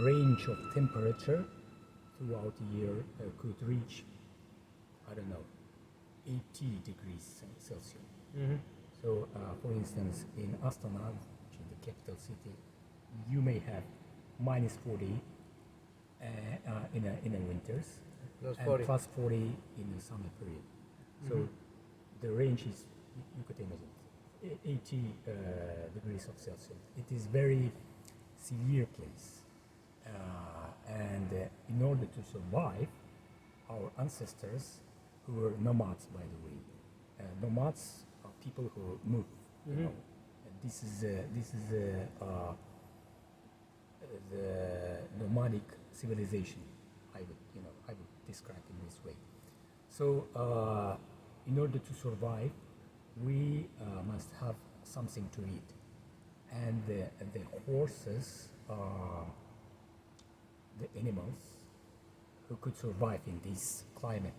range of temperature throughout the year could reach, I don't know, 80 degrees Celsius. So, for instance, in Astana, which is the capital city, you may have minus 40 in the winters, Plus and 40. plus 40 in the summer period. So the range is, you could imagine, 80 degrees of Celsius. It is very severe place, and in order to survive, our ancestors, who were nomads, by the way, nomads are people who move, this is the nomadic civilization. I would describe in this way. So in order to survive, we must have something to eat, and the horses are the animals who could survive in this climate.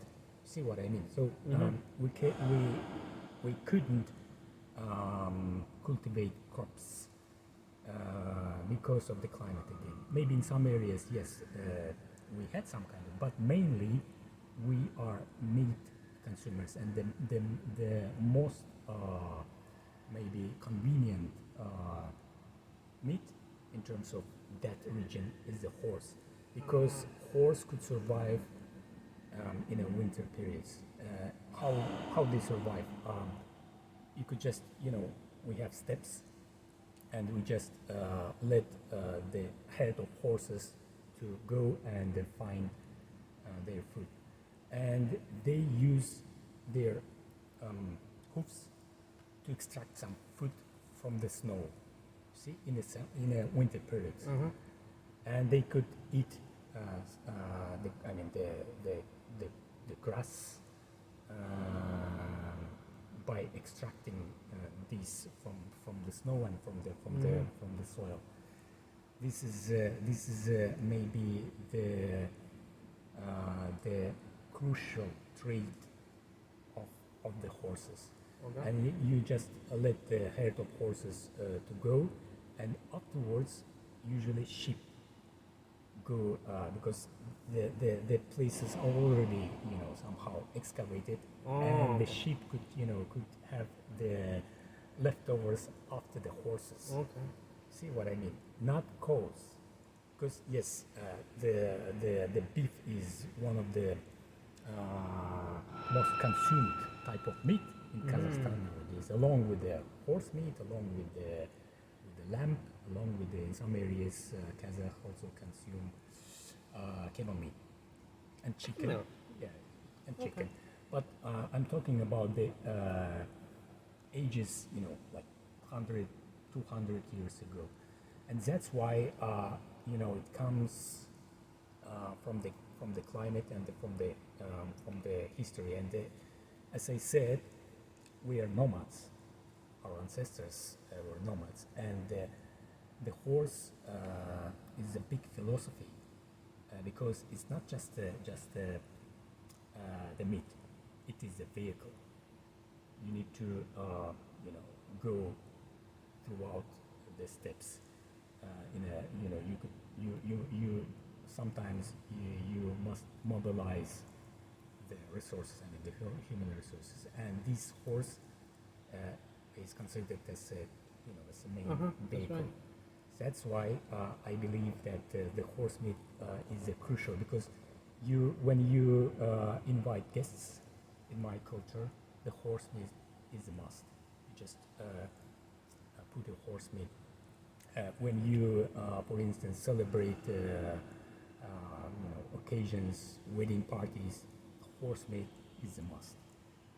See what I mean? So we couldn't cultivate crops because of the climate again. Maybe in some areas, yes, we had some kind of, but mainly we are meat consumers, and the most maybe convenient meat in terms of that region is the horse, because horse could survive in a winter periods. How they survive? You could just, we have steppes, and we just let the head of horses to go and find their food, and they use their hoofs to extract some food from the snow. See, in a winter periods, and they could eat the grass by extracting these from the snow and from the soil. This is maybe the crucial trait of the horses. Okay. And you just let the herd of horses to go, and afterwards usually sheep go because the places are already somehow excavated, and the sheep could have the leftovers after the horses. Okay. See what I mean? Not cows, because yes, the beef is one of the most consumed type of meat in Kazakhstan nowadays, along with the horse meat, along with the lamb, along with in some areas Kazakh also consume camel meat and chicken. No. Yeah, and chicken. But I'm talking about the ages, like 100, 200 years ago, and that's why it comes from the climate and from the history. And as I said, we are nomads. Our ancestors were nomads, and the horse is a big philosophy because it's not just the meat; it is a vehicle. You need to go throughout the steps. You sometimes you must mobilize the resources, the human resources, and this horse is considered as as a main vehicle. Right. That's why I believe that the horse meat is crucial, because when you invite guests in my culture, the horse meat is a must. You just put a horse meat. When you, for instance, celebrate occasions, wedding parties, horse meat is a must.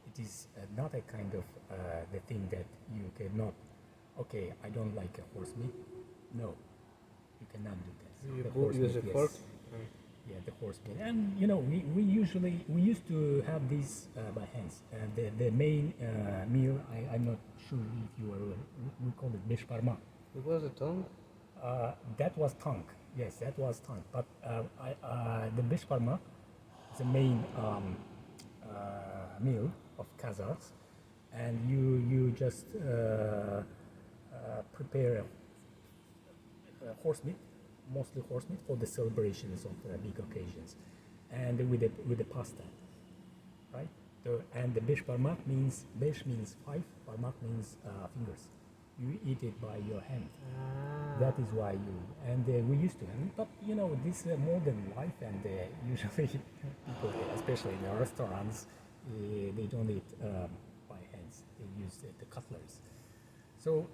It is not a kind of the thing that you cannot. Okay, I don't like a horse meat. No, you cannot do that. You horse use meat, a fork. Yes. Yeah, the horse meat, and we used to have these by hands. The main meal, I'm not sure if you are. We call it beshparma. It was a tongue. That was tongue. Yes, that was tongue. But the beshparma is the main meal of Kazakhs, and you just prepare horse meat, mostly horse meat, for the celebrations of big occasions, and with the pasta, right? And the beshparmak means besh means 5, parmak means fingers. You eat it by your hand. That is why we used to. But this modern life, and usually people, especially in the restaurants, they don't eat by hands. They use the cutlery. So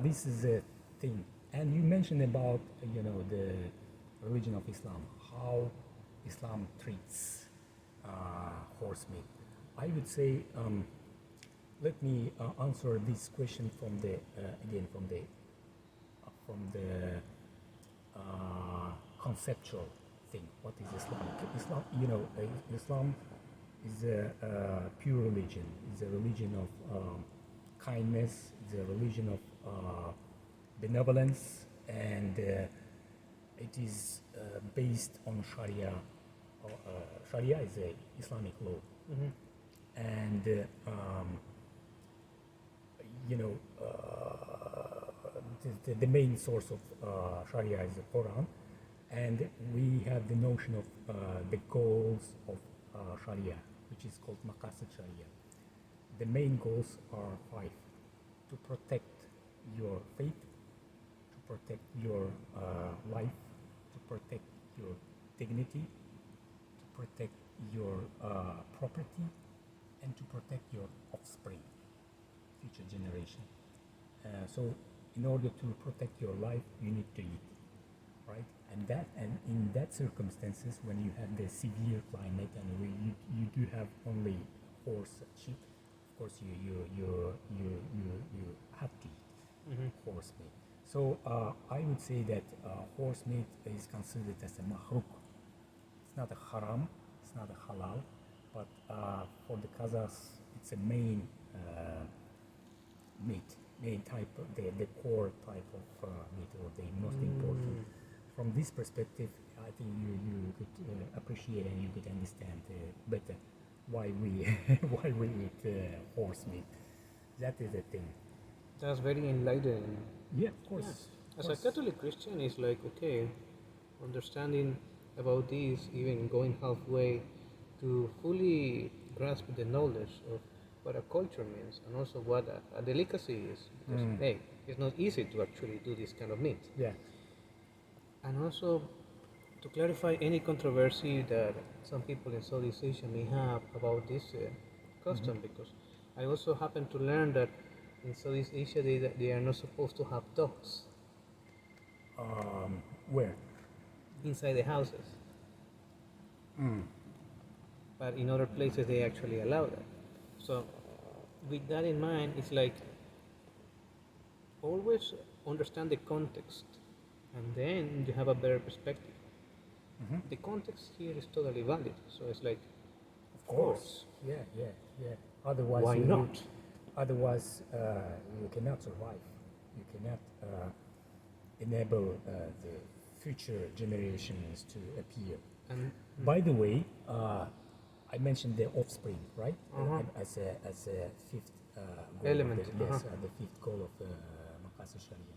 this is a thing. And you mentioned about the religion of Islam, how Islam treats horse meat. I would say let me answer this question from the again from the conceptual thing. What is Islam? Islam, Islam is a pure religion. It's a religion of kindness. It's a religion of benevolence, and it is based on Sharia. Sharia is a Islamic law, and you know the main source of Sharia is the Quran, and we have the notion of the goals of Sharia, which is called Maqasid Sharia. The main goals are five: to protect your faith, to protect your life, to protect your dignity, to protect your property, and to protect your offspring, future generation. So in order to protect your life, you need to eat, right? And in that circumstances, when you have the severe climate and you do have only horse, sheep, of course you have to eat horse meat. So I would say that horse meat is considered as a mahruk. It's not a haram, it's not a halal, but for the Kazakhs, it's a main main type, the core type of meat, or the most important. From this perspective, I think you could appreciate and you could understand better why we why we eat horse meat. That is the thing. That's very enlightening. Yeah, of course. Yeah. As a Catholic Christian, it's like, okay, understanding about this, even going halfway to fully grasp the knowledge of what a culture means and also what a delicacy is. Because, hey, it's not easy to actually do this kind of meat. Yeah. And also to clarify any controversy that some people in Southeast Asia may have about this custom, because I also happen to learn that in Southeast Asia they are not supposed to have dogs Where? inside the houses. But in other places they actually allow that. So with that in mind, it's like always understand the context, and then you have a better perspective. The context here is totally valid, so it's like, of course. Yeah. Otherwise, Why not? Otherwise, you cannot survive. You cannot enable the future generations to appear. And By the way, I mentioned the offspring, right? As a fifth goal Element, Of the fifth goal of Maqasid Sharia.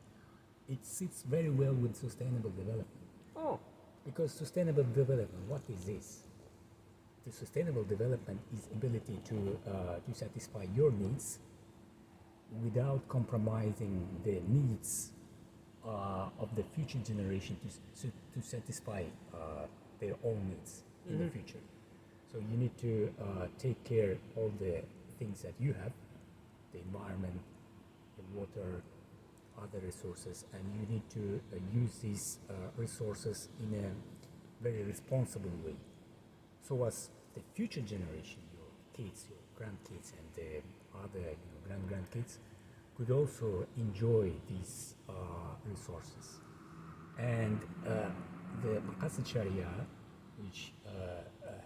It sits very well with sustainable development. oh, Because sustainable development, what is this? The sustainable development is ability to satisfy your needs without compromising the needs of the future generation to satisfy their own needs in the future. So you need to take care of all the things that you have, the environment, the water, other resources, and you need to use these resources in a very responsible way, so as the future generation, your kids, your grandkids, and the other grandkids could also enjoy these resources. And the Maqasid Sharia, which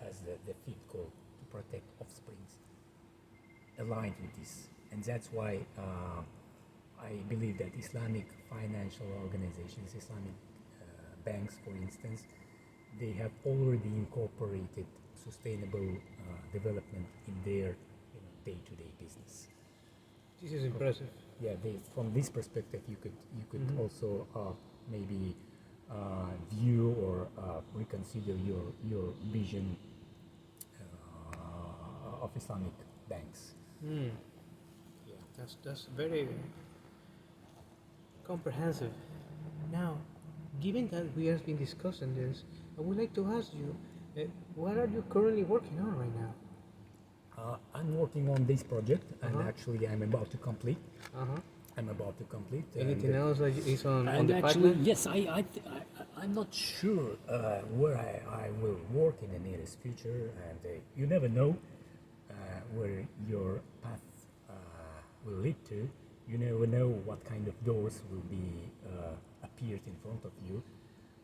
has the fifth goal to protect offsprings, aligned with this, and that's why I believe that Islamic financial organizations, Islamic banks, for instance, they have already incorporated sustainable development in their day-to-day business. this is impressive. Yeah, from this perspective, you could also maybe view or reconsider your vision of Islamic banks. Yeah, that's very comprehensive. Now, given that we have been discussing this, I would like to ask you, what are you currently working on right now? I'm working on this project, and actually I'm about to complete. I'm about to complete. Anything else that is on And the actually, pipeline? yes, I'm not sure where I will work in the nearest future, and you never know where your path will lead to. You never know what kind of doors will be appeared in front of you.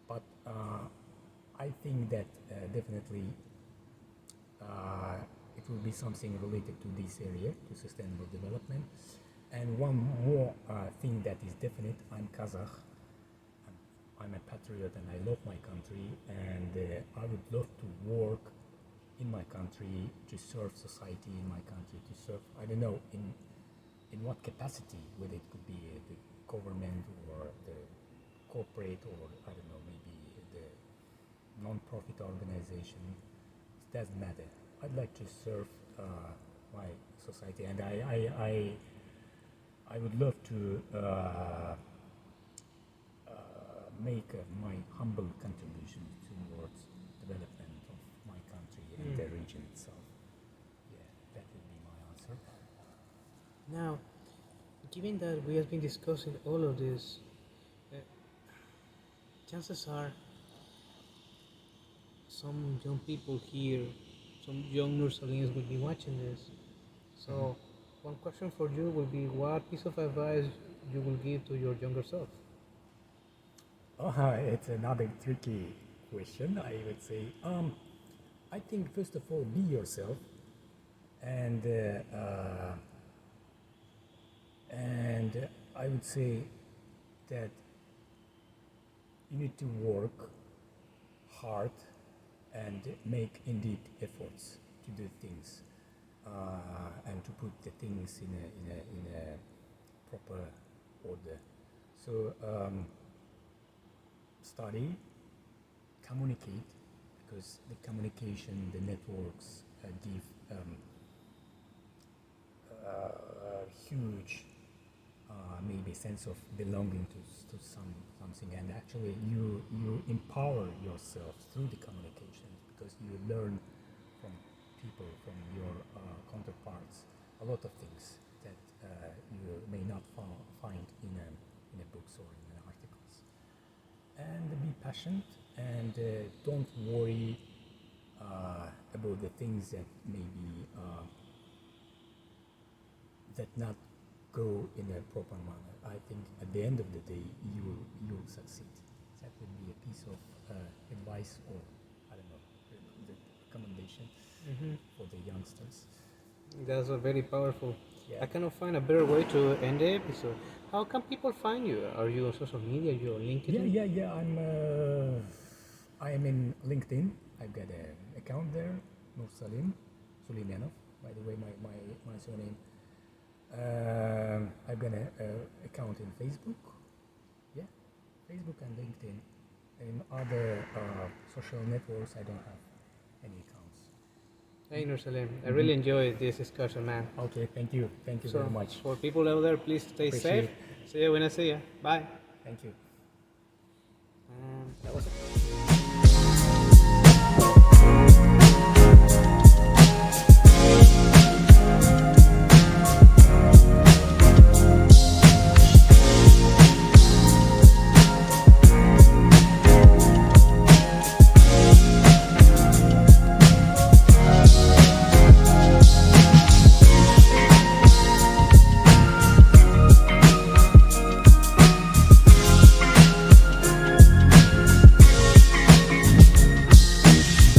But I think that definitely it will be something related to this area, to sustainable development. And one more thing that is definite, I'm Kazakh. I'm a patriot and I love my country, and I would love to work in my country, to serve society in my country, to serve, I don't know, in what capacity, whether it could be the government or the corporate, or I don't know, maybe the non-profit organization. It doesn't matter. I'd like to serve my society, and I would love to make my humble contribution towards development of my country and the region itself. Yeah, that would be my answer. Now, given that we have been discussing all of this, chances are some young people here, some young Nursalians will be watching this. So, one question for you will be, what piece of advice you will give to your younger self? It's another tricky question, I would say. I think first of all, be yourself, and I would say that you need to work hard and make indeed efforts to do things and to put the things in a proper order. So study, communicate, because the communication, the networks give huge maybe sense of belonging to something, and actually you empower yourself through the communications, because you learn from people, from your counterparts, a lot of things that you may not find in a books or in articles. And be patient, and don't worry about the things that maybe that not go in a proper manner. I think at the end of the day, you'll succeed. That would be a piece of advice, or I don't know, the recommendation for the youngsters. That's a very powerful. Yeah. I cannot find a better way to end the episode. How can people find you? Are you on social media? Are you on LinkedIn? Yeah. I'm in LinkedIn. I've got an account there, Nursalim Suleimenov. By the way, my surname. I've got an account in Facebook. Yeah, Facebook and LinkedIn. In other social networks, I don't have any accounts. Hey Nursalim, I really enjoyed this discussion, man. Okay, thank you So, very much. for people out there, please stay Appreciate safe. See you when I see you. Bye. Thank you. That was it.